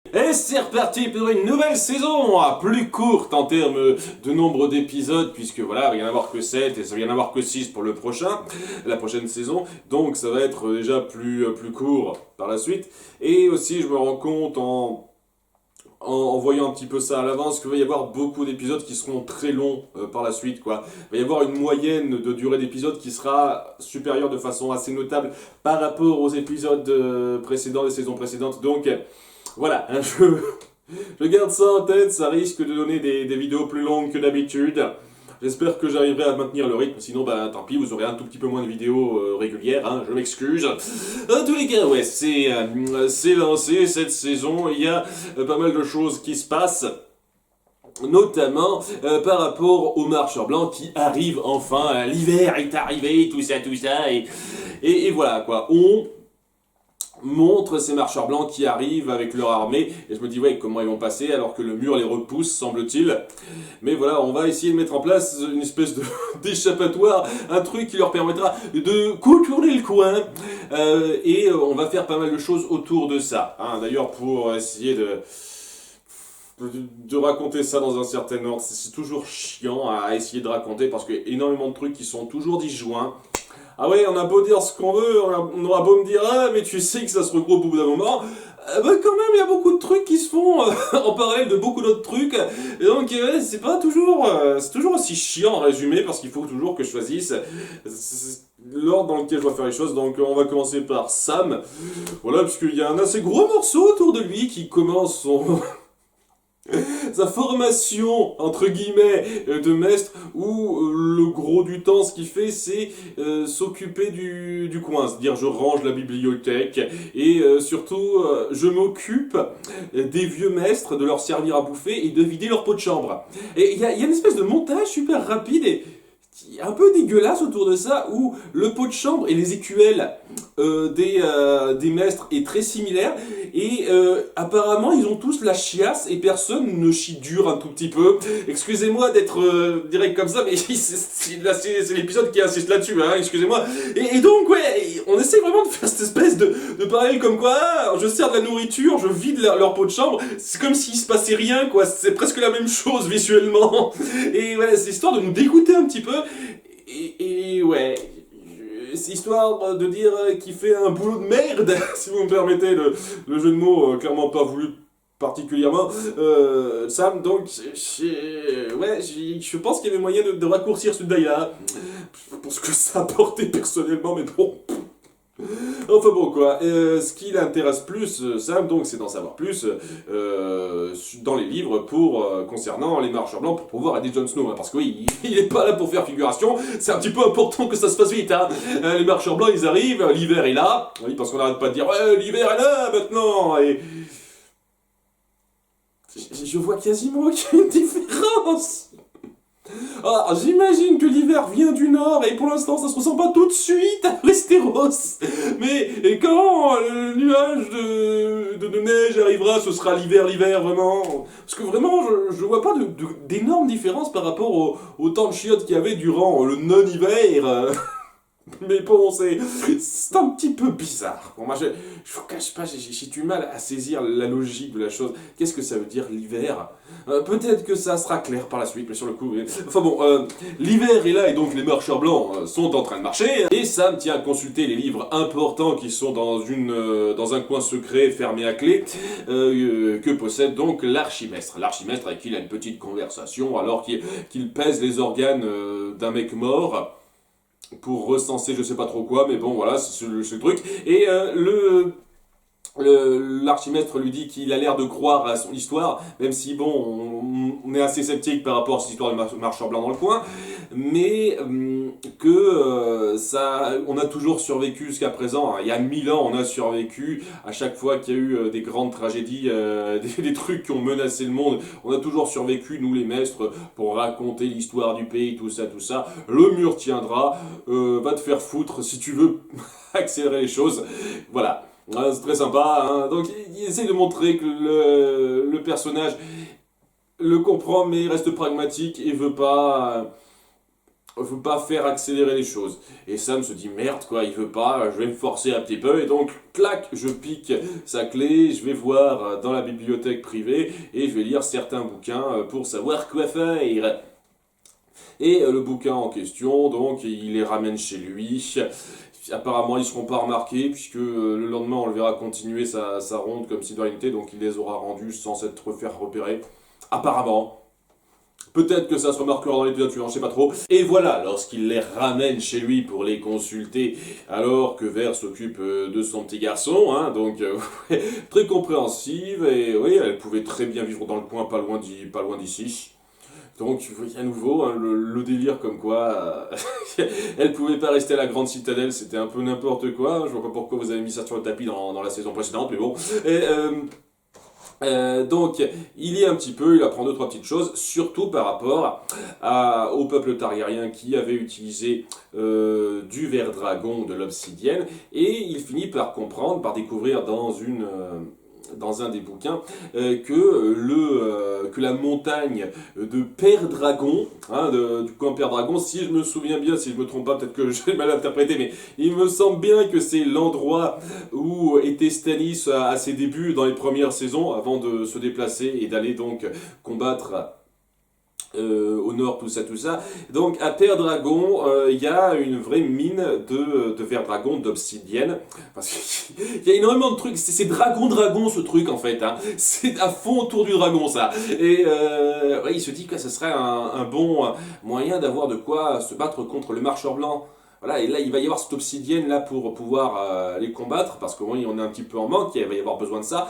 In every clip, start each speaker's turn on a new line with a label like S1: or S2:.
S1: Et c'est reparti pour une nouvelle saison, plus courte en termes de nombre d'épisodes, puisque voilà, il va y en avoir que 7 et ça va y en avoir que 6 pour la prochaine saison, donc ça va être déjà plus court par la suite. Et aussi, je me rends compte en voyant un petit peu ça à l'avance qu'il va y avoir beaucoup d'épisodes qui seront très longs par la suite, quoi. Il va y avoir une moyenne de durée d'épisodes qui sera supérieure de façon assez notable par rapport aux épisodes précédents, des saisons précédentes, donc... Voilà, je garde ça en tête, ça risque de donner des vidéos plus longues que d'habitude. J'espère que j'arriverai à maintenir le rythme, sinon bah tant pis, vous aurez un tout petit peu moins de vidéos régulières, hein, je m'excuse. En tous les cas, ouais, c'est lancé cette saison, il y a pas mal de choses qui se passent. Notamment par rapport aux marcheurs blancs qui arrivent enfin, l'hiver est arrivé, tout ça, et voilà quoi. On montre ces marcheurs blancs qui arrivent avec leur armée, et je me dis ouais, comment ils vont passer alors que le mur les repousse, semble-t-il. Mais voilà, on va essayer de mettre en place une espèce de d'échappatoire, un truc qui leur permettra de contourner le coin, et on va faire pas mal de choses autour de ça, hein. D'ailleurs, pour essayer de raconter ça dans un certain ordre, c'est toujours chiant à essayer de raconter parce qu'il y a énormément de trucs qui sont toujours disjoints. Ah ouais, on a beau dire ce qu'on veut, on aura beau me dire ah mais tu sais que ça se regroupe au bout d'un moment, bah quand même il y a beaucoup de trucs qui se font en parallèle de beaucoup d'autres trucs, et donc c'est pas toujours, c'est toujours aussi chiant en résumé parce qu'il faut toujours que je choisisse l'ordre dans lequel je dois faire les choses. Donc on va commencer par Sam, voilà, puisqu'il y a un assez gros morceau autour de lui qui commence son... sa formation, entre guillemets, de maître, où le gros du temps, ce qu'il fait, c'est s'occuper du coin. C'est-à-dire, je range la bibliothèque, et surtout, je m'occupe des vieux maîtres, de leur servir à bouffer, et de vider leur pot de chambre. Et il y a une espèce de montage super rapide, et un peu dégueulasse autour de ça, où le pot de chambre et les écuelles des maîtres est très similaire, et apparemment ils ont tous la chiasse et personne ne chie dur un tout petit peu. Excusez-moi d'être direct comme ça, mais c'est l'épisode qui insiste là-dessus, hein, excusez-moi. Et donc ouais, on essaie vraiment de faire cette espèce de parallèle comme quoi, je sers de la nourriture, je vide leur pot de chambre, c'est comme s'il se passait rien, quoi, c'est presque la même chose visuellement. Et voilà, c'est histoire de nous dégoûter un petit peu, et ouais... C'est histoire de dire qu'il fait un boulot de merde, si vous me permettez le jeu de mots, clairement pas voulu particulièrement, Sam, donc, ouais, je pense qu'il y avait moyen de raccourcir ce là pour ce que ça apportait personnellement, mais bon... Enfin bon quoi, ce qui l'intéresse plus, Sam, donc c'est d'en savoir plus dans les livres concernant les marcheurs blancs pour pouvoir aider Jon Snow, hein, parce que oui, il est pas là pour faire figuration, c'est un petit peu important que ça se fasse vite, hein. Les marcheurs blancs ils arrivent, l'hiver est là, oui, parce qu'on n'arrête pas de dire ouais, l'hiver est là maintenant, et je vois quasiment aucune différence. Ah, j'imagine que l'hiver vient du nord et pour l'instant ça se ressent pas tout de suite à Westeros. Mais et quand le nuage de neige arrivera, ce sera l'hiver vraiment. Parce que vraiment, je vois pas d'énormes différences par rapport au temps de chiottes qu'il y avait durant le non-hiver. Mais bon, c'est un petit peu bizarre. Bon, moi, je vous cache pas, j'ai du mal à saisir la logique de la chose. Qu'est-ce que ça veut dire l'hiver? Peut-être que ça sera clair par la suite, mais sur le coup... Enfin bon, l'hiver est là et donc les marcheurs blancs sont en train de marcher. Et Sam tient à consulter les livres importants qui sont dans un coin secret fermé à clé que possède donc l'archimestre. L'archimestre avec qui il a une petite conversation alors qu'il pèse les organes d'un mec mort pour recenser je sais pas trop quoi, mais bon voilà, c'est le truc. Et l'archimestre lui dit qu'il a l'air de croire à son histoire, même si bon, on est assez sceptique par rapport à cette histoire de marcheur blanc dans le coin, mais que on a toujours survécu jusqu'à présent, hein. Il y a 1000 ans, on a survécu à chaque fois qu'il y a eu des grandes tragédies, des trucs qui ont menacé le monde, on a toujours survécu, nous les maîtres, pour raconter l'histoire du pays, tout ça, tout ça. Le mur tiendra, va te faire foutre si tu veux accélérer les choses, voilà. C'est très sympa, hein. Donc il essaie de montrer que le personnage le comprend mais reste pragmatique et veut pas faut pas faire accélérer les choses. Et Sam se dit merde quoi, il veut pas, je vais me forcer un petit peu et donc clac, je pique sa clé, je vais voir dans la bibliothèque privée et je vais lire certains bouquins pour savoir quoi faire. Et le bouquin en question, donc il les ramène chez lui. Apparemment ils ne seront pas remarqués puisque le lendemain on le verra continuer sa ronde comme si de rien n'était, donc il les aura rendus sans s'être fait repérer. Apparemment. Peut-être que ça se remarquera dans l'épisode suivant, je sais pas trop. Et voilà, lorsqu'il les ramène chez lui pour les consulter, alors que Ver s'occupe de son petit garçon, hein, donc très compréhensive, et oui, elle pouvait très bien vivre dans le coin, pas loin d'ici. Donc, à nouveau, hein, le délire comme quoi, elle pouvait pas rester à la grande citadelle, c'était un peu n'importe quoi. Je vois pas pourquoi vous avez mis ça sur le tapis dans la saison précédente, mais bon. Et, donc, il y est un petit peu, il apprend deux, trois petites choses, surtout par rapport au peuple targaryen qui avait utilisé du ver dragon, de l'obsidienne, et il finit par comprendre, par découvrir dans un des bouquins, que la montagne de Père Dragon, hein, du camp Père Dragon, si je me souviens bien, si je me trompe pas, peut-être que j'ai mal interprété, mais il me semble bien que c'est l'endroit où était Stannis à ses débuts dans les premières saisons, avant de se déplacer et d'aller donc combattre au nord, tout ça. Donc à Père Dragon, il y a une vraie mine de ver dragon, d'obsidienne. Parce qu'il y a énormément de trucs. C'est dragon ce truc en fait. Hein. C'est à fond autour du dragon ça. Et ouais, il se dit que ce serait un bon moyen d'avoir de quoi se battre contre le marcheur blanc. Voilà, et là, il va y avoir cette obsidienne là pour pouvoir les combattre, parce que oui, on est un petit peu en manque, il va y avoir besoin de ça.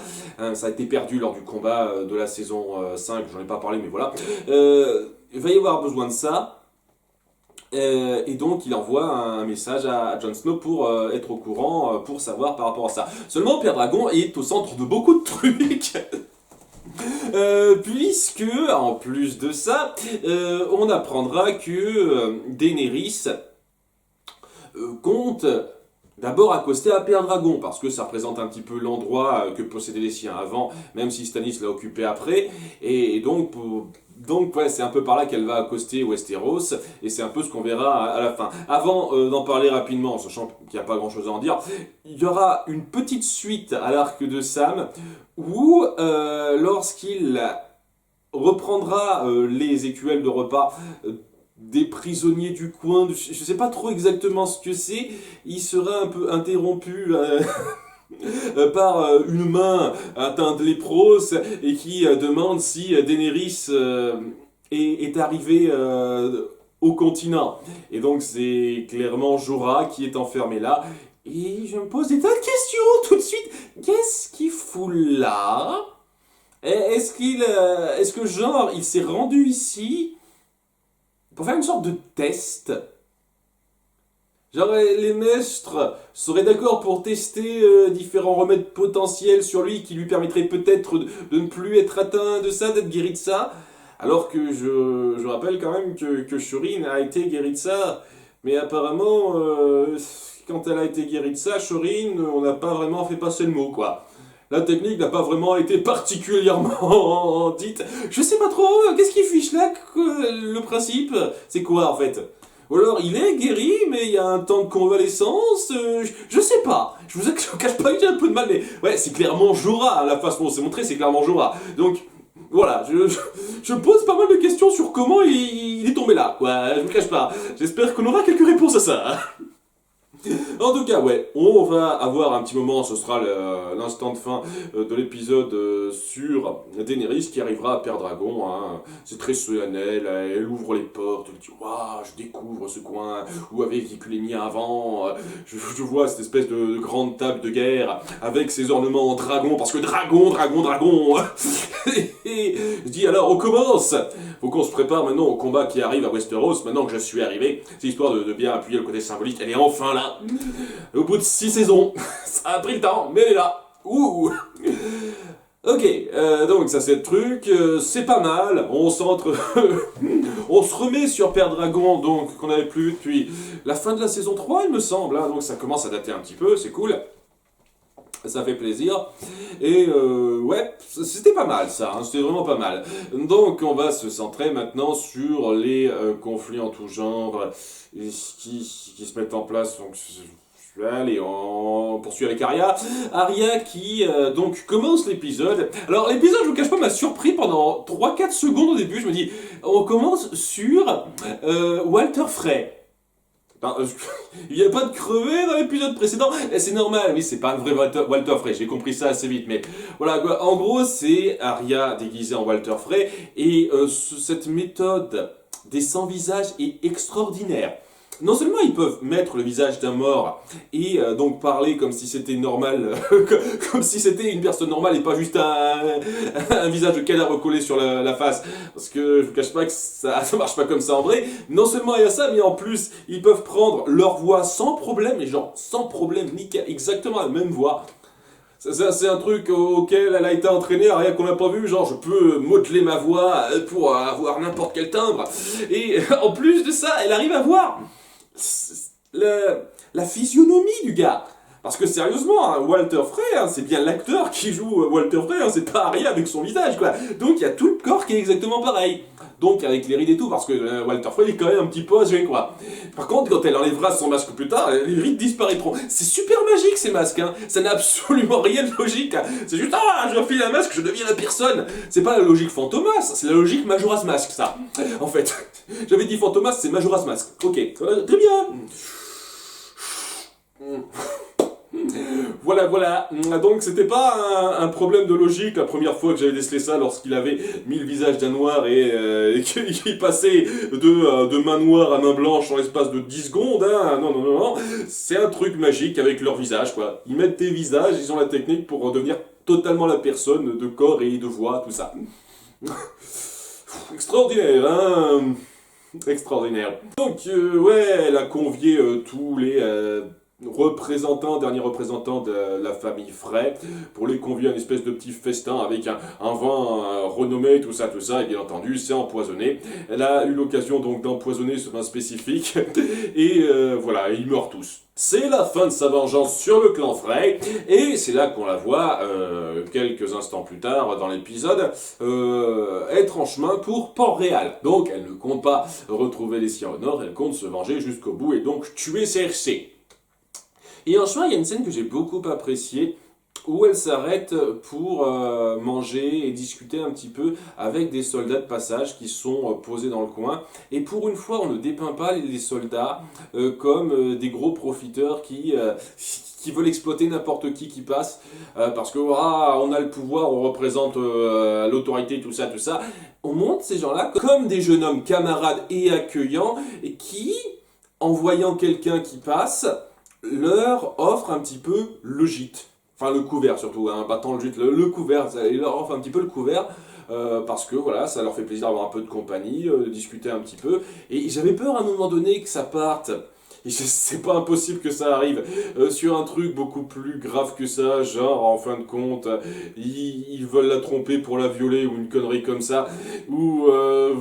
S1: Ça a été perdu lors du combat de la saison 5, j'en ai pas parlé, mais voilà. Il va y avoir besoin de ça. Et donc, il envoie un message à Jon Snow pour être au courant, pour savoir par rapport à ça. Seulement, Père Dragon est au centre de beaucoup de trucs. Puisque, en plus de ça, on apprendra que Daenerys compte d'abord accoster à Père Dragon, parce que ça représente un petit peu l'endroit que possédaient les siens avant, même si Stannis l'a occupé après, et donc ouais, c'est un peu par là qu'elle va accoster Westeros, et c'est un peu ce qu'on verra à la fin. Avant d'en parler rapidement, sachant qu'il n'y a pas grand chose à en dire, il y aura une petite suite à l'arc de Sam, où lorsqu'il reprendra les écuelles de repas des prisonniers du coin, je sais pas trop exactement ce que c'est, il sera un peu interrompu par une main atteinte de léprose et qui demande si Daenerys est arrivée au continent. Et donc c'est clairement Jorah qui est enfermé là. Et je me pose des tas de questions tout de suite. Qu'est-ce qu'il fout là? Est-ce que genre il s'est rendu ici pour faire une sorte de test? Genre les maîtres seraient d'accord pour tester différents remèdes potentiels sur lui qui lui permettraient peut-être de ne plus être atteint de ça, d'être guéri de ça. Alors que je rappelle quand même que Shireen a été guérie de ça. Mais apparemment, quand elle a été guérie de ça, Shireen, on n'a pas vraiment fait passer le mot, quoi. La technique n'a pas vraiment été particulièrement dite. Je sais pas trop, qu'est-ce qu'il fiche là, le principe? C'est quoi en fait? Ou alors il est guéri, mais il y a un temps de convalescence, je sais pas. Je vous cache pas, j'ai un peu de mal, mais ouais, c'est clairement Jorah, la façon dont c'est montré, c'est clairement Jorah. Donc, voilà, je pose pas mal de questions sur comment il est tombé là, quoi, je me cache pas. J'espère qu'on aura quelques réponses à ça. En tout cas, ouais, on va avoir un petit moment, ce sera l'instant de fin de l'épisode sur Daenerys qui arrivera à Père Dragon. Hein. C'est très solennel, elle ouvre les portes, elle dit « Waouh, je découvre ce coin, où avait vécu les miens avant, je vois cette espèce de grande table de guerre avec ses ornements en dragon, parce que dragon Et je dis « Alors, on commence !» Faut qu'on se prépare maintenant au combat qui arrive à Westeros, maintenant que je suis arrivé. C'est histoire de bien appuyer le côté symbolique. Elle est enfin là. Au bout de 6 saisons. Ça a pris le temps, mais elle est là. Ouh. Ok, donc ça c'est le truc, c'est pas mal, on se remet sur Père Dragon, donc qu'on avait plus vu depuis la fin de la saison 3 il me semble, hein, donc ça commence à dater un petit peu, c'est cool. Ça fait plaisir. Et ouais, c'était pas mal ça, hein, c'était vraiment pas mal. Donc on va se centrer maintenant sur les conflits en tout genre qui se mettent en place. Donc allez, on poursuit avec Arya. Arya qui donc commence l'épisode. Alors l'épisode, je vous cache pas, m'a surpris pendant 3-4 secondes au début. Je me dis, on commence sur Walter Frey. Ben, il n'y a pas de crevé dans l'épisode précédent, et c'est normal, oui, c'est pas un vrai Walter Frey, j'ai compris ça assez vite, mais voilà, quoi. En gros, c'est Arya déguisée en Walter Frey, et cette méthode des sans-visages est extraordinaire. Non seulement ils peuvent mettre le visage d'un mort et donc parler comme si c'était normal, comme si c'était une personne normale et pas juste un visage de cadavre collé sur la face. Parce que je vous cache pas que ça marche pas comme ça en vrai. Non seulement il y a ça, mais en plus ils peuvent prendre leur voix sans problème, et genre sans problème, nickel, exactement la même voix. C'est un truc auquel elle a été entraînée, rien qu'on n'a pas vu, genre je peux modeler ma voix pour avoir n'importe quel timbre. Et en plus de ça, elle arrive à voir la physionomie du gars. Parce que sérieusement, hein, Walter Frey, hein, c'est bien l'acteur qui joue Walter Frey, hein, c'est pas Arya avec son visage, quoi. Donc il y a tout le corps qui est exactement pareil. Donc avec les rides et tout, parce que Walter Frey est quand même un petit peu âgé, quoi. Par contre, quand elle enlèvera son masque plus tard, les rides disparaîtront. C'est super magique ces masques, hein. Ça n'a absolument rien de logique. Hein. C'est juste, ah, je refile un masque, je deviens la personne. C'est pas la logique Fantomas, c'est la logique Majora's Mask, ça. En fait, j'avais dit Fantomas, c'est Majora's Mask. Ok, très bien. Voilà. Donc c'était pas un problème de logique la première fois que j'avais décelé ça lorsqu'il avait mis le visage d'un noir et qu'il passait de main noire à main blanche en l'espace de 10 secondes. Hein. Non. C'est un truc magique avec leur visage, quoi. Ils mettent des visages, ils ont la technique pour redevenir totalement la personne de corps et de voix, tout ça. Extraordinaire, hein. Extraordinaire. Donc, ouais, elle a convié tous les derniers représentants de la famille Frey, pour les convier à une espèce de petit festin avec un vin renommé, tout ça, et bien entendu, c'est empoisonné. Elle a eu l'occasion donc d'empoisonner ce vin spécifique, et voilà, ils meurent tous. C'est la fin de sa vengeance sur le clan Frey, et c'est là qu'on la voit, quelques instants plus tard dans l'épisode, être en chemin pour Port-Réal. Donc elle ne compte pas retrouver les siens au nord, elle compte se venger jusqu'au bout et donc tuer Cersei. Et en chemin, il y a une scène que j'ai beaucoup appréciée, où elle s'arrête pour manger et discuter un petit peu avec des soldats de passage qui sont posés dans le coin. Et pour une fois, on ne dépeint pas les soldats comme des gros profiteurs qui veulent exploiter n'importe qui passe, parce que on a le pouvoir, on représente l'autorité, tout ça. On montre ces gens-là comme des jeunes hommes camarades et accueillants, et qui, en voyant quelqu'un qui passe, leur offre un petit peu le gîte. Enfin le couvert surtout, hein, pas tant le gîte, le couvert, ils leur offrent un petit peu le couvert, parce que voilà, ça leur fait plaisir d'avoir un peu de compagnie, de discuter un petit peu. Et j'avais peur à un moment donné que ça parte. Et c'est pas impossible que ça arrive sur un truc beaucoup plus grave que ça, genre en fin de compte, ils veulent la tromper pour la violer ou une connerie comme ça, ou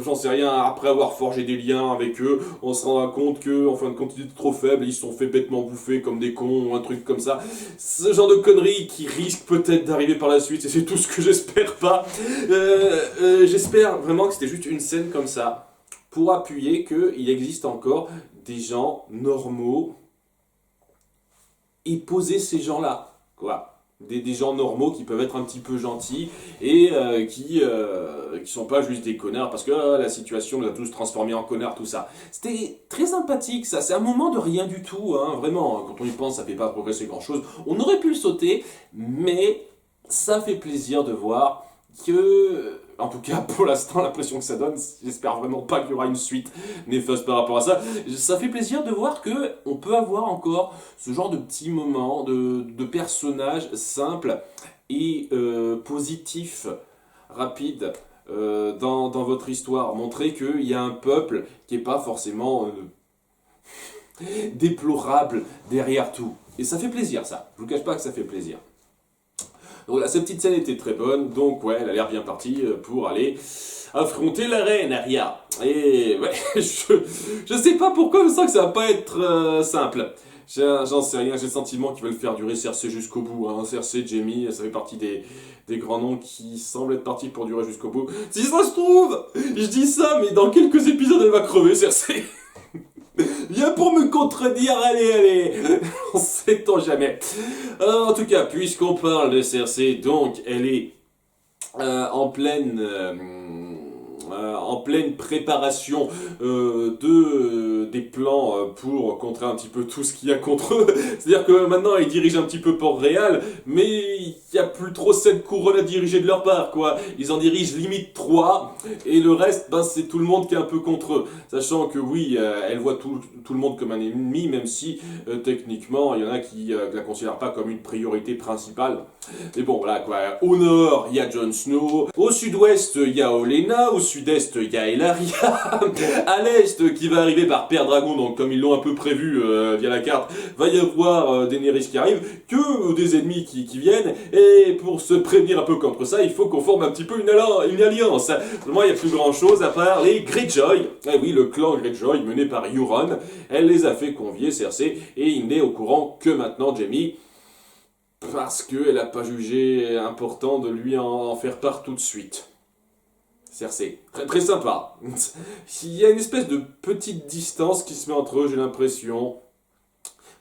S1: j'en sais rien, après avoir forgé des liens avec eux, on se rend compte que en fin de compte ils étaient trop faibles, ils se sont fait bêtement bouffer comme des cons ou un truc comme ça. Ce genre de conneries qui risquent peut-être d'arriver par la suite, et c'est tout ce que j'espère pas. J'espère vraiment que c'était juste une scène comme ça, pour appuyer qu'il existe encore des gens normaux et poser ces gens-là, quoi. Des gens normaux qui peuvent être un petit peu gentils et qui sont pas juste des connards parce que la situation nous a tous transformés en connards, tout ça. C'était très sympathique, ça. C'est un moment de rien du tout, hein, vraiment. Quand on y pense, ça fait pas progresser grand-chose. On aurait pu le sauter, mais ça fait plaisir de voir que, en tout cas pour l'instant, l'impression que ça donne, j'espère vraiment pas qu'il y aura une suite néfaste par rapport à ça. Ça fait plaisir de voir que on peut avoir encore ce genre de petits moments de personnages simples et positifs, rapides dans votre histoire. Montrer qu'il y a un peuple qui est pas forcément déplorable derrière tout. Et ça fait plaisir, ça. Je vous cache pas que ça fait plaisir. Donc là, cette petite scène était très bonne, donc ouais, elle a l'air bien partie pour aller affronter la reine Arya. Et ouais, je sais pas pourquoi, je sens que ça va pas être simple. J'en sais rien, j'ai le sentiment qu'ils veulent faire durer Cersei jusqu'au bout. Hein. Cersei, Jaime, ça fait partie des grands noms qui semblent être partis pour durer jusqu'au bout. Si ça se trouve, je dis ça, mais dans quelques épisodes, elle va crever, Cersei. Viens pour me contredire, allez, on sait-on jamais. En tout cas, puisqu'on parle de Cersei, donc elle est en pleine préparation des plans pour contrer un petit peu tout ce qu'il y a contre eux. C'est-à-dire que maintenant ils dirigent un petit peu Port-Réal, mais il n'y a plus trop cette couronne à diriger de leur part, quoi. Ils en dirigent limite 3, et le reste, ben, c'est tout le monde qui est un peu contre eux. Sachant que oui, elle voit tout le monde comme un ennemi, même si techniquement il y en a qui ne la considèrent pas comme une priorité principale. Mais bon, voilà quoi. Au nord, il y a Jon Snow. Au sud-ouest, il y a Olenna. Au sud-est, il y a Ellaria. À l'est, qui va arriver par Père Dragon, donc comme ils l'ont un peu prévu via la carte, va y avoir Daenerys qui arrive, que des ennemis qui viennent. Et pour se prévenir un peu contre ça, il faut qu'on forme un petit peu une alliance. Moi, il n'y a plus grand chose à part les Greyjoy. Eh oui, le clan Greyjoy mené par Euron. Elle les a fait convier, Cersei, et il n'est au courant que maintenant, Jaime. Parce qu'elle n'a pas jugé important de lui en faire part tout de suite. Cersei, très, très sympa. Il y a une espèce de petite distance qui se met entre eux, j'ai l'impression.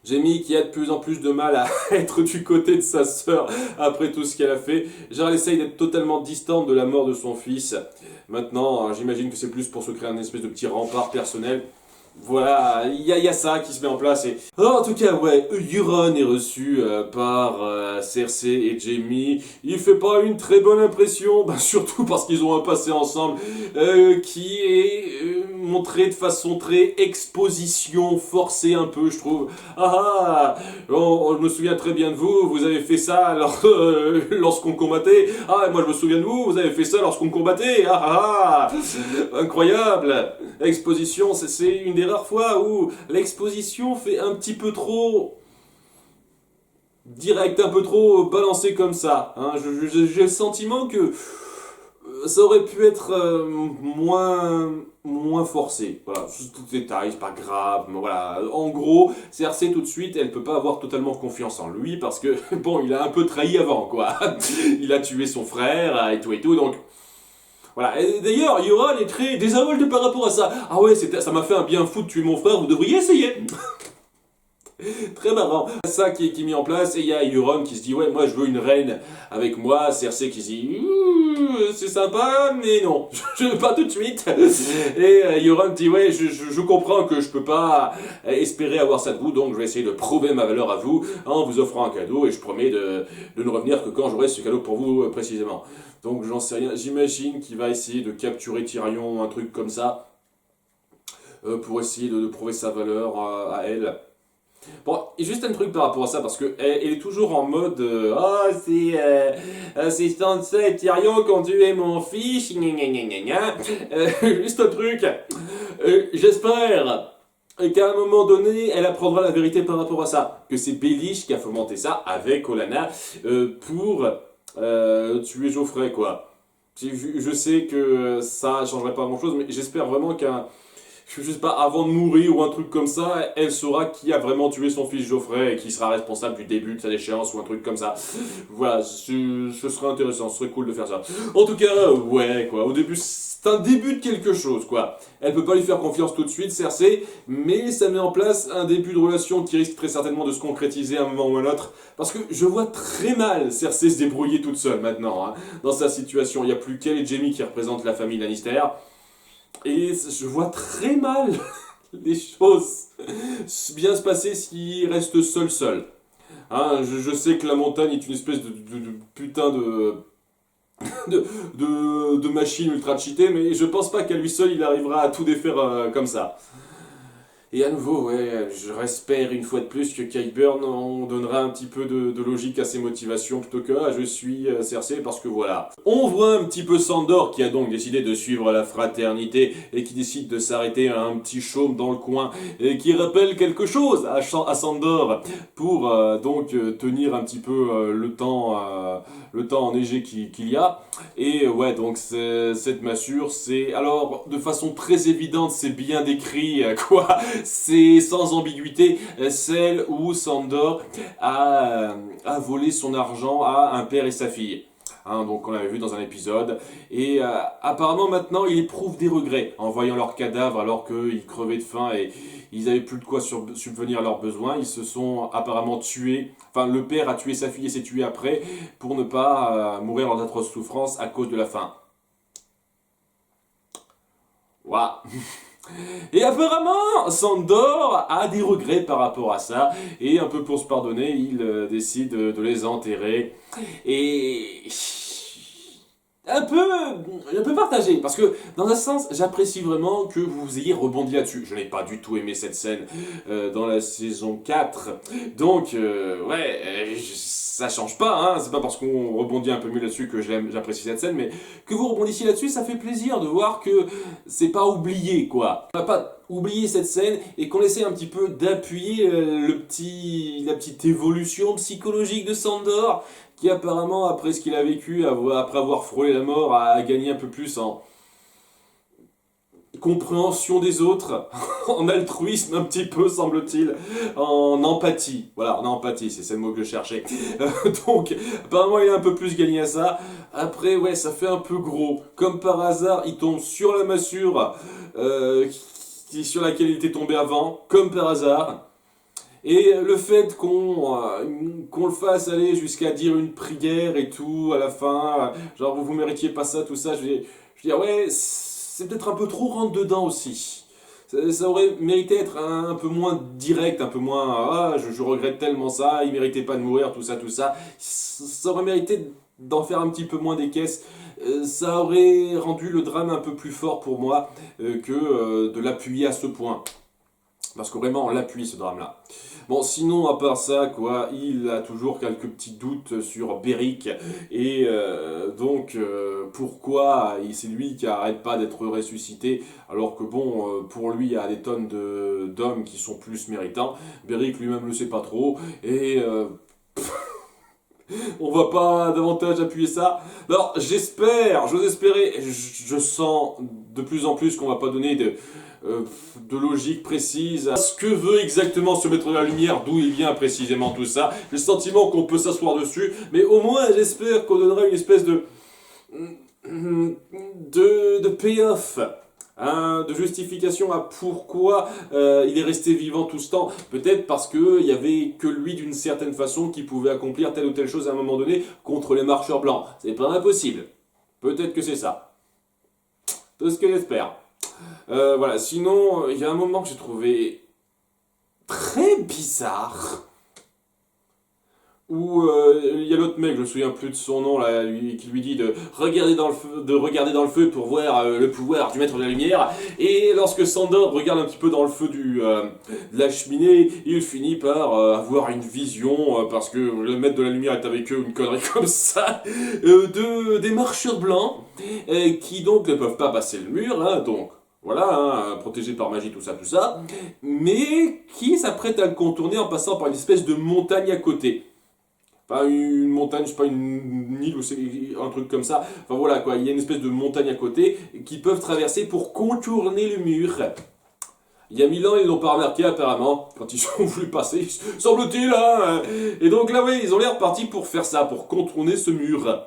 S1: Jaime qui a de plus en plus de mal à être du côté de sa sœur après tout ce qu'elle a fait. Genre elle essaye d'être totalement distante de la mort de son fils. Maintenant, j'imagine que c'est plus pour se créer un espèce de petit rempart personnel. Voilà, il y a ça qui se met en place. Et... Alors, en tout cas, ouais, Euron est reçu par Cersei et Jaime. Il fait pas une très bonne impression, bah, surtout parce qu'ils ont un passé ensemble qui est montré de façon très exposition forcée un peu, je trouve. Je me souviens très bien de vous, vous avez fait ça lorsqu'on combattait. Ah, moi je me souviens de vous, vous avez fait ça lorsqu'on combattait. Incroyable. Exposition, c'est une des rares fois où l'exposition fait un petit peu trop direct, un peu trop balancé comme ça. Hein. J'ai le sentiment que ça aurait pu être moins forcé. Voilà, juste tout détail, c'est pas grave, mais voilà. En gros, Cersei tout de suite, elle peut pas avoir totalement confiance en lui parce que, bon, il a un peu trahi avant, quoi. Il a tué son frère et tout, donc... Voilà, et d'ailleurs, Euron est très désinvolte par rapport à ça. Ah ouais, ça m'a fait un bien fou de tuer mon frère, vous devriez essayer. Très marrant. Ça qui est mis en place, et il y a Euron qui se dit, ouais, moi je veux une reine avec moi. Cersei qui se dit, c'est sympa, mais non, je veux pas tout de suite. Et Euron dit, ouais, je comprends que je peux pas espérer avoir ça de vous, donc je vais essayer de prouver ma valeur à vous en vous offrant un cadeau, et je promets de ne revenir que quand j'aurai ce cadeau pour vous précisément. Donc j'en sais rien, j'imagine qu'il va essayer de capturer Tyrion, un truc comme ça, pour essayer de prouver sa valeur à elle. Bon, et juste un truc par rapport à ça, parce que elle est toujours en mode c'est Sansa et Tyrion qui ont tué mon fils, juste un truc, j'espère qu'à un moment donné, elle apprendra la vérité par rapport à ça, que c'est Baelish qui a fomenté ça avec Olenna pour tuer Joffrey, quoi. Je sais que ça changerait pas grand chose, mais j'espère vraiment je sais pas, avant de mourir ou un truc comme ça, elle saura qui a vraiment tué son fils Geoffrey et qui sera responsable du début de sa déchéance ou un truc comme ça. Voilà, ce serait intéressant, ce serait cool de faire ça. En tout cas, ouais, quoi, au début, c'est un début de quelque chose, quoi. Elle peut pas lui faire confiance tout de suite, Cersei, mais ça met en place un début de relation qui risque très certainement de se concrétiser à un moment ou à un autre, parce que je vois très mal Cersei se débrouiller toute seule maintenant, hein, dans sa situation. Il n'y a plus qu'elle et Jaime qui représentent la famille Lannister. Et je vois très mal les choses bien se passer s'il reste seul. Hein, je sais que la montagne est une espèce de putain de machine ultra cheatée, mais je pense pas qu'à lui seul il arrivera à tout défaire comme ça. Et à nouveau, ouais, j'espère une fois de plus que Qyburn en donnera un petit peu de logique à ses motivations plutôt que je suis Cersei parce que voilà. On voit un petit peu Sandor qui a donc décidé de suivre la fraternité et qui décide de s'arrêter à un petit chaume dans le coin et qui rappelle quelque chose à Sandor pour donc tenir un petit peu le temps enneigé qu'il y a. Et ouais, donc cette massure, c'est alors de façon très évidente, c'est bien décrit quoi. C'est sans ambiguïté celle où Sandor a volé son argent à un père et sa fille. Hein, donc on l'avait vu dans un épisode. Et apparemment maintenant il éprouve des regrets en voyant leurs cadavres alors qu'ils crevaient de faim et ils n'avaient plus de quoi subvenir à leurs besoins. Ils se sont apparemment tués. Enfin, le père a tué sa fille et s'est tué après pour ne pas mourir dans d'atroces souffrances à cause de la faim. Waouh. Et apparemment, Sandor a des regrets par rapport à ça, et un peu pour se pardonner, il décide de les enterrer. Et un peu partagé, parce que dans un sens, j'apprécie vraiment que vous ayez rebondi là-dessus. Je n'ai pas du tout aimé cette scène dans la saison 4, donc ça change pas, hein. C'est pas parce qu'on rebondit un peu mieux là-dessus que j'apprécie cette scène, mais que vous rebondissiez là-dessus, ça fait plaisir de voir que c'est pas oublié, quoi. On n'a pas oublié cette scène et qu'on essaie un petit peu d'appuyer la petite évolution psychologique de Sandor, qui apparemment, après ce qu'il a vécu, après avoir frôlé la mort, a gagné un peu plus en compréhension des autres, en altruisme un petit peu, semble-t-il, en empathie. Voilà, en empathie, c'est le mot que je cherchais. Donc, apparemment, il a un peu plus gagné à ça. Après, ouais, ça fait un peu gros. Comme par hasard, il tombe sur la massure sur laquelle il était tombé avant, comme par hasard. Et le fait qu'on le fasse aller jusqu'à dire une prière et tout à la fin, genre vous méritiez pas ça, tout ça, je veux dire ouais, c'est peut-être un peu trop rentre dedans aussi. Ça aurait mérité d'être un peu moins direct, un peu moins je regrette tellement ça, il méritait pas de mourir, tout ça, tout ça. Ça aurait mérité d'en faire un petit peu moins des caisses. Ça aurait rendu le drame un peu plus fort pour moi que de l'appuyer à ce point. Parce que vraiment, on l'appuie ce drame-là. Bon, sinon, à part ça, quoi, il a toujours quelques petits doutes sur Beric. Et pourquoi c'est lui qui arrête pas d'être ressuscité, alors que bon, pour lui, il y a des tonnes d'hommes qui sont plus méritants. Beric lui-même le sait pas trop. Et on va pas davantage appuyer ça. Alors, j'ose espérer, je sens de plus en plus qu'on va pas donner de logique précise à ce que veut exactement se mettre dans la lumière, d'où il vient précisément tout ça. J'ai le sentiment qu'on peut s'asseoir dessus, mais au moins j'espère qu'on donnera une espèce de payoff. Hein, de justification à pourquoi il est resté vivant tout ce temps. Peut-être parce qu'il n'y avait que lui d'une certaine façon qui pouvait accomplir telle ou telle chose à un moment donné contre les marcheurs blancs. C'est pas impossible. Peut-être que c'est ça. Tout ce que j'espère. Voilà, sinon, il y a un moment que j'ai trouvé très bizarre. Où il y a l'autre mec, je me souviens plus de son nom là, qui lui dit de regarder dans le feu pour voir le pouvoir du maître de la lumière. Et lorsque Sandor regarde un petit peu dans le feu de la cheminée, il finit par avoir une vision parce que le maître de la lumière est avec eux, une connerie comme ça, des marcheurs blancs qui donc ne peuvent pas passer le mur, hein, donc. Voilà, hein, protégés par magie, tout ça, mais qui s'apprête à le contourner en passant par une espèce de montagne à côté. Enfin, une montagne, je sais pas, une île ou c'est un truc comme ça. Enfin voilà quoi, il y a une espèce de montagne à côté qu'ils peuvent traverser pour contourner le mur. Il y a 1000 ans, ils l'ont pas remarqué apparemment, quand ils ont voulu passer, semble-t-il, hein. Et donc là, oui, ils ont l'air partis pour faire ça, pour contourner ce mur.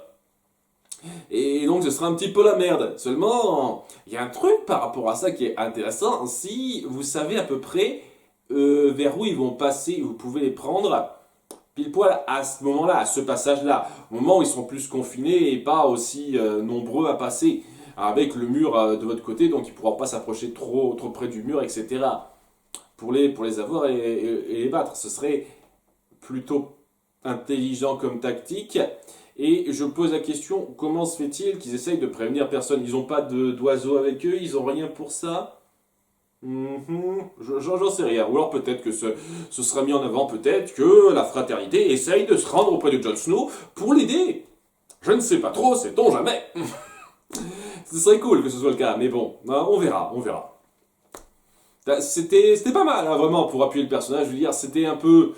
S1: Et donc ce sera un petit peu la merde. Seulement, il y a un truc par rapport à ça qui est intéressant. Si vous savez à peu près vers où ils vont passer, vous pouvez les prendre pile poil à ce moment-là, à ce passage-là, au moment où ils sont plus confinés et pas aussi nombreux à passer avec le mur de votre côté, donc ils ne pourront pas s'approcher trop près du mur, etc. Pour les avoir et les battre. Ce serait plutôt intelligent comme tactique. Et je pose la question, comment se fait-il qu'ils essayent de prévenir personne? Ils n'ont pas d'oiseaux avec eux, ils n'ont rien pour ça. J'en sais rien. Ou alors peut-être que ce sera mis en avant, peut-être que la fraternité essaye de se rendre auprès de Jon Snow pour l'aider. Je ne sais pas trop, sait-on jamais. Ce serait cool que ce soit le cas, mais bon, on verra. C'était pas mal, hein, vraiment, pour appuyer le personnage. Je veux dire, c'était un peu...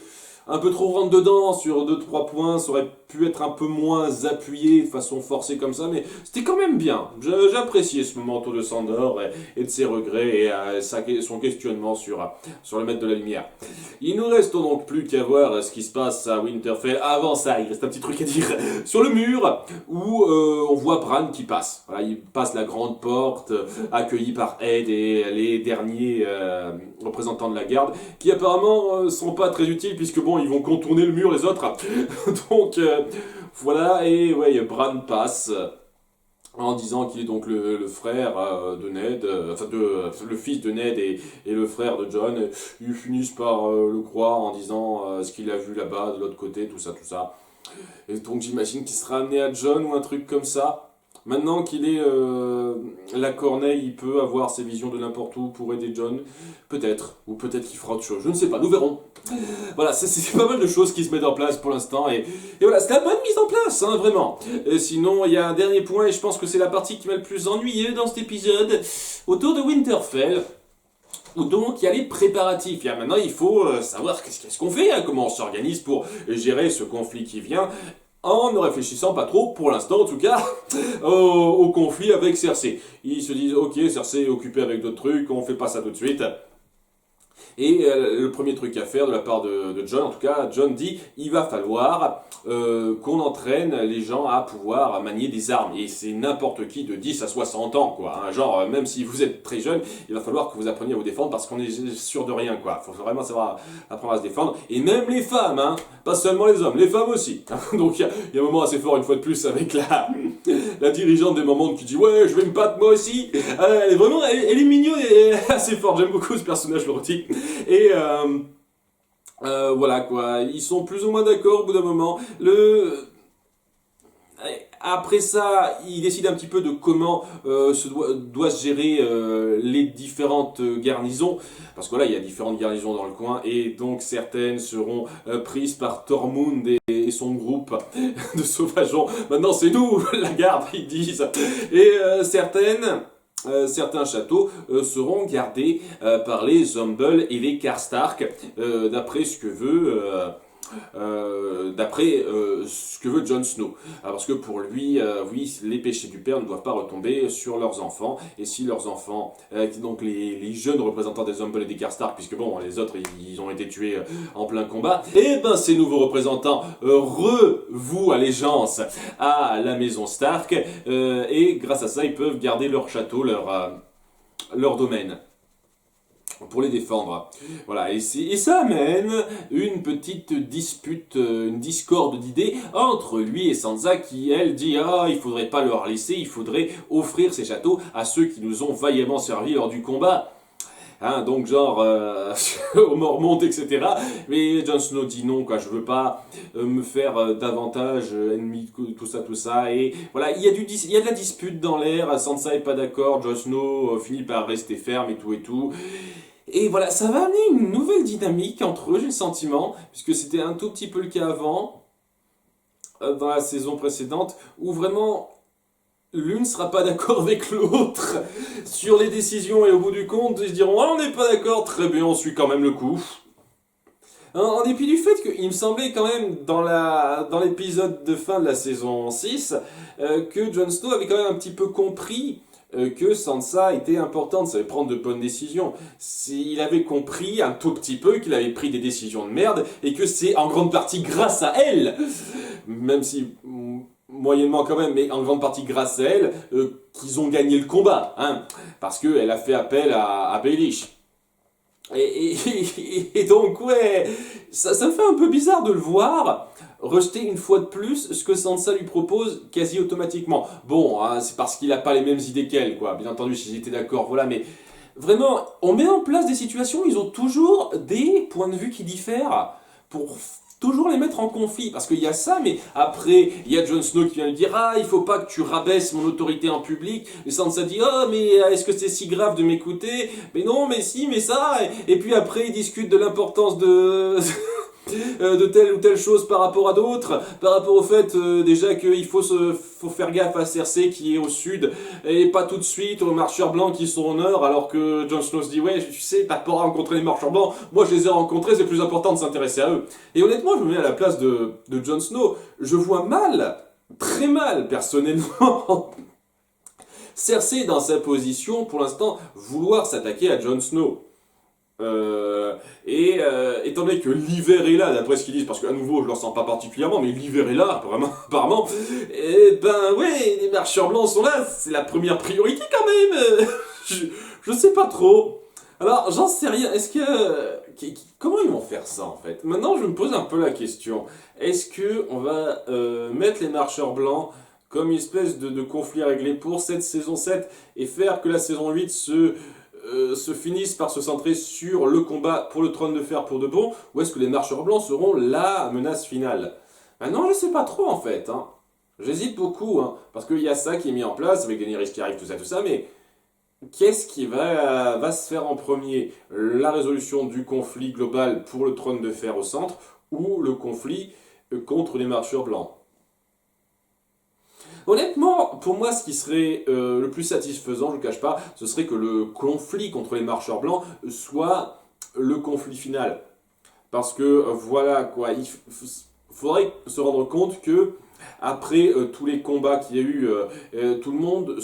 S1: un peu trop rentre dedans sur deux trois points, ça aurait pu être un peu moins appuyé de façon forcée comme ça, mais c'était quand même bien. J'ai apprécié ce moment autour de Sandor et de ses regrets et son questionnement sur le maître de la lumière. Il nous reste donc plus qu'à voir ce qui se passe à Winterfell. Avant ça, il reste un petit truc à dire sur le mur où on voit Bran qui passe. Voilà, il passe la grande porte, accueilli par Ed et les derniers représentants de la garde, qui apparemment sont pas très utiles puisque bon, ils vont contourner le mur les autres. Donc voilà, et ouais, Bran passe en disant qu'il est donc le frère de Ned, le fils de Ned et le frère de Jon. Ils finissent par le croire en disant ce qu'il a vu là-bas de l'autre côté, tout ça, tout ça. Et donc j'imagine qu'il sera amené à Jon ou un truc comme ça. Maintenant qu'il est la corneille, il peut avoir ses visions de n'importe où pour aider Jon. Peut-être. Ou peut-être qu'il fera autre chose. Je ne sais pas, nous verrons. Voilà, c'est pas mal de choses qui se mettent en place pour l'instant. Et voilà, c'est la bonne mise en place, hein, vraiment. Et sinon, il y a un dernier point, et je pense que c'est la partie qui m'a le plus ennuyé dans cet épisode. Autour de Winterfell. Où donc il y a les préparatifs. Et maintenant, il faut savoir qu'est-ce qu'on fait, hein, comment on s'organise pour gérer ce conflit qui vient. En ne réfléchissant pas trop, pour l'instant en tout cas, au conflit avec Cersei. Ils se disent, ok, Cersei est occupée avec d'autres trucs, on fait pas ça tout de suite. Et le premier truc à faire de la part de Jon, en tout cas, Jon dit, il va falloir qu'on entraîne les gens à pouvoir manier des armes. Et c'est n'importe qui de 10 à 60 ans, quoi. Hein. Genre, même si vous êtes très jeune, il va falloir que vous appreniez à vous défendre parce qu'on est sûr de rien, quoi. Faut vraiment savoir apprendre à se défendre. Et même les femmes, hein. Pas seulement les hommes, les femmes aussi. Donc il y a un moment assez fort, une fois de plus, avec la dirigeante des Mormontes qui dit, ouais, je vais me battre moi aussi. Elle est vraiment, elle est mignonne et assez forte. J'aime beaucoup ce personnage, je le redis. Et voilà quoi, ils sont plus ou moins d'accord au bout d'un moment. Après ça, il décide un petit peu de comment doit se gérer les différentes garnisons. Parce que là, il y a différentes garnisons dans le coin. Et donc, certaines seront prises par Tormund et son groupe de sauvageons. Maintenant, c'est nous, la garde, ils disent. Et certains châteaux seront gardés par les Humble et les Karstark, d'après ce que veut Jon Snow. Parce que pour lui, oui, les péchés du père ne doivent pas retomber sur leurs enfants. Et si leurs enfants, donc les jeunes représentants des Humble et des Karstark, puisque bon, les autres, ils ont été tués en plein combat, et ben ces nouveaux représentants revouent allégeance à la maison Stark, et grâce à ça, ils peuvent garder leur château, leur domaine pour les défendre. Voilà, et ça amène une petite dispute, une discorde d'idées entre lui et Sansa qui, elle, dit « Ah, il faudrait pas leur laisser, il faudrait offrir ces châteaux à ceux qui nous ont vaillamment servi lors du combat. » Hein, donc genre aux Mormontes, etc. Mais Jon Snow dit non, quoi, je veux pas me faire davantage ennemi, tout ça. Et voilà, il y a de la dispute dans l'air, Sansa est pas d'accord, Jon Snow finit par rester ferme et tout. Et voilà, ça va amener une nouvelle dynamique entre eux, j'ai le sentiment, puisque c'était un tout petit peu le cas avant, dans la saison précédente, où vraiment l'une sera pas d'accord avec l'autre sur les décisions, et au bout du compte, ils se diront « Ah, on n'est pas d'accord, très bien, on suit quand même le coup ». En dépit du fait qu'il me semblait quand même, dans l'épisode de fin de la saison 6, que Jon Snow avait quand même un petit peu compris que Sansa était importante, savait prendre de bonnes décisions. Il avait compris un tout petit peu qu'il avait pris des décisions de merde et que c'est en grande partie grâce à elle, même si moyennement quand même, mais en grande partie grâce à elle, qu'ils ont gagné le combat, hein, parce qu'elle a fait appel à Baelish. Et donc, ouais, ça me fait un peu bizarre de le voir rejeter une fois de plus ce que Sansa lui propose quasi automatiquement. Bon, hein, c'est parce qu'il n'a pas les mêmes idées qu'elle, quoi. Bien entendu, s'ils étaient d'accord, voilà, mais vraiment, on met en place des situations où ils ont toujours des points de vue qui diffèrent pour toujours les mettre en conflit, parce qu'il y a ça, mais après, il y a Jon Snow qui vient lui dire « Ah, il faut pas que tu rabaisses mon autorité en public », et Sansa dit « Oh, mais est-ce que c'est si grave de m'écouter ?»« Mais non, mais si, mais ça », et puis après, ils discutent de l'importance de de telle ou telle chose par rapport à d'autres, par rapport au fait déjà qu'il faut faire gaffe à Cersei qui est au sud, et pas tout de suite aux marcheurs blancs qui sont au nord, alors que Jon Snow se dit ouais, tu sais, t'as pas rencontré les marcheurs blancs, moi je les ai rencontrés, c'est plus important de s'intéresser à eux. Et honnêtement, je me mets à la place de Jon Snow, je vois mal, très mal personnellement, Cersei dans sa position, pour l'instant, vouloir s'attaquer à Jon Snow. Étant donné que l'hiver est là, d'après ce qu'ils disent, parce qu'à nouveau je le sens pas particulièrement, mais l'hiver est là, vraiment, apparemment, et ben ouais, les marcheurs blancs sont là, c'est la première priorité quand même. Je sais pas trop. Alors j'en sais rien, est-ce que... Comment ils vont faire ça en fait? Maintenant je me pose un peu la question, est-ce que on va mettre les marcheurs blancs comme une espèce de conflit réglé pour cette saison 7 et faire que la saison 8 se finissent par se centrer sur le combat pour le trône de fer pour de bon, ou est-ce que les marcheurs blancs seront la menace finale? Maintenant, je sais pas trop en fait. Hein. J'hésite beaucoup, hein, parce qu'il y a ça qui est mis en place avec Daenerys qui arrive, tout ça, mais qu'est-ce qui va se faire en premier? La résolution du conflit global pour le trône de fer au centre, ou le conflit contre les marcheurs blancs? Honnêtement, pour moi, ce qui serait le plus satisfaisant, je ne le cache pas, ce serait que le conflit contre les marcheurs blancs soit le conflit final. Parce que, voilà, quoi, il faudrait se rendre compte que, après tous les combats qu'il y a eu, tout le monde,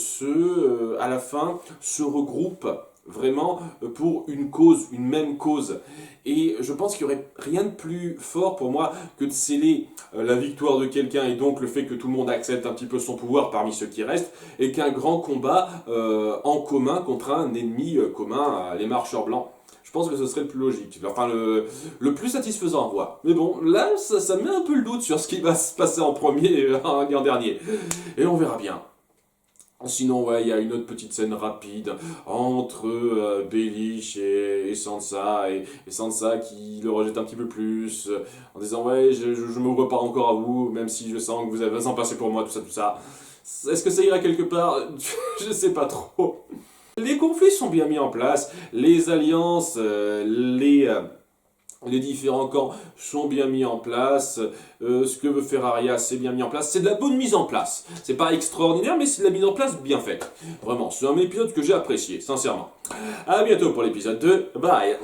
S1: à la fin, se regroupe vraiment pour une cause, une même cause. Et je pense qu'il n'y aurait rien de plus fort pour moi que de sceller la victoire de quelqu'un et donc le fait que tout le monde accepte un petit peu son pouvoir parmi ceux qui restent et qu'un grand combat en commun contre un ennemi commun, les marcheurs blancs. Je pense que ce serait le plus logique, enfin le plus satisfaisant à voir. Mais bon, là, ça met un peu le doute sur ce qui va se passer en premier et en dernier. Et on verra bien. Sinon, ouais, il y a une autre petite scène rapide entre Baelish et Sansa, et Sansa qui le rejette un petit peu plus, en disant ouais, je m'ouvre pas encore à vous, même si je sens que vous avez besoin de passer pour moi, tout ça. Est-ce que ça ira quelque part? Je sais pas trop. Les conflits sont bien mis en place, les alliances, les différents camps sont bien mis en place, ce que veut faire Arya, c'est bien mis en place, c'est de la bonne mise en place. C'est pas extraordinaire, mais c'est de la mise en place bien faite. Vraiment, c'est un épisode que j'ai apprécié, sincèrement. A bientôt pour l'épisode 2, bye.